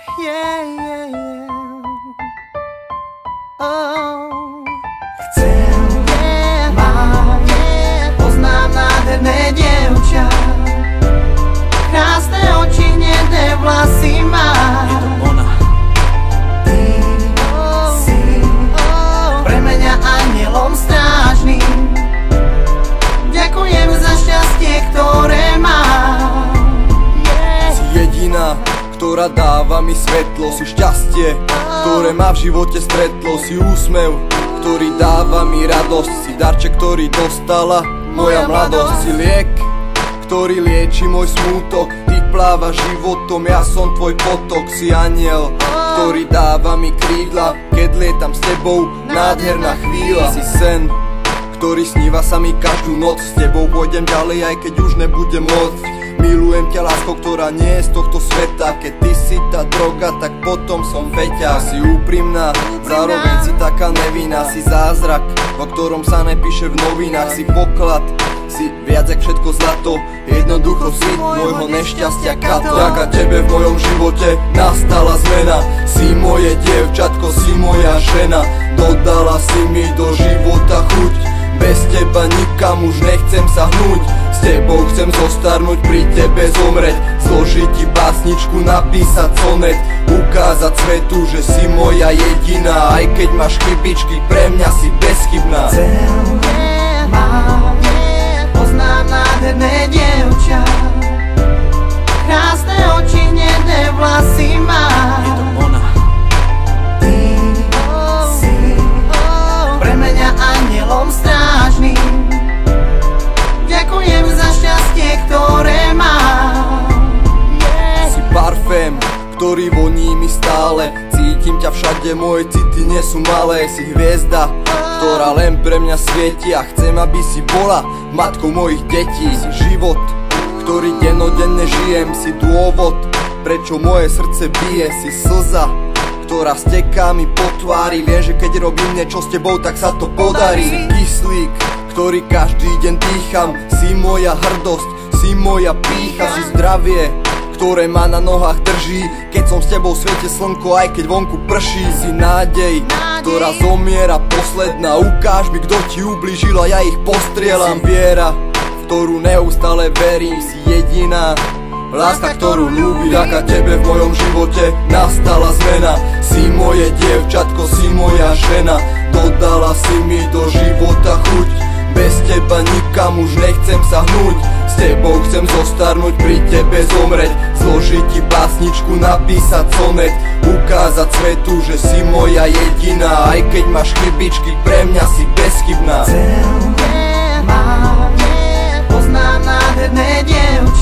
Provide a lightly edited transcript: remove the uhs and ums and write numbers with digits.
Yeah, yeah, yeah. Oh. Chcem mať, poznám nádherné dievča, krásne oči, hnedé vlasy má. Je to ona. Ty si pre mňa anielom strážnym. Ďakujem za šťastie, ktoré mám. Si jediná, ktorá dáva mi svetlo. Si šťastie, ktoré ma v živote stretlo. Si úsmev, ktorý dáva mi radosť. Si darček, ktorý dostala moja mladosť. Si liek, ktorý lieči môj smútok. Ty plávaš životom, ja som tvoj potok. Si aniel, ktorý dáva mi krídla, keď lietam s tebou, nádherná chvíľa. Si sen, ktorý sníva sa mi každú noc. S tebou pôjdem ďalej, aj keď už nebudem môcť. Milujem ťa, lásko, ktorá nie je z tohto sveta. Keď ty si tá droga, tak potom som feťa. Si úprimná, zároveň si taká nevinná. Si zázrak, o ktorom sa nepíše v novinách. Si poklad, si viac jak všetko zlato. Jednoducho si môjho nešťastia kato. Vďaka tebe v mojom živote nastala zmena. Si moje dievčatko, si moja žena. Dodala si mi do života chuť. Bez teba nikam už nechcem sa hnúť. S tebou chcem zostarnúť, pri tebe zomreť. Zložiť ti básničku, napísať sonet. Ukázať svetu, že si moja jediná. Aj keď máš chybičky, pre mňa si bezchybná. Chcem mať, poznám nádherné dievča, krásne oči, hnedé vlasy má. Je to ona. Ty si pre mňa anielom strážnym. Ďakujem za šťastie, ktoré mám. Si parfém, ktorý voní mi stále. Cítim ťa všade, moje city nie sú malé. Si hviezda, ktorá len pre mňa svieti. A chcem, aby si bola matkou mojich detí. Si život, ktorý dennodenne žijem. Si dôvod, prečo moje srdce bije. Si slza, ktorá steká mi po tvári. Viem, že keď robím niečo s tebou, tak sa to podarí. Si kyslík, ktorý každý deň dýcham. Si moja hrdosť, si moja pýcha. Si zdravie, ktoré ma na nohách drží. Keď som s tebou svieti slnko, aj keď vonku prší. Si nádej, ktorá zomiera posledná. Ukáž mi, kto ti ublížil a ja ich postrieľam. Si viera, v ktorú neustále verím. Si jediná láska, ktorú ľúbim. Vďaka tebe v mojom živote nastala zmena. Si moje dievčatko, si moja žena. Dodala si mi do života chuť. Bez teba nikam už nechcem sa hnúť. S tebou chcem zostarnúť, pri tebe zomreť. Zložiť ti básničku, napísať sonet. Ukázať svetu, že si moja jediná. Aj keď máš chybičky, pre mňa si bezchybná. Chcem mať, poznám nádherné dievča,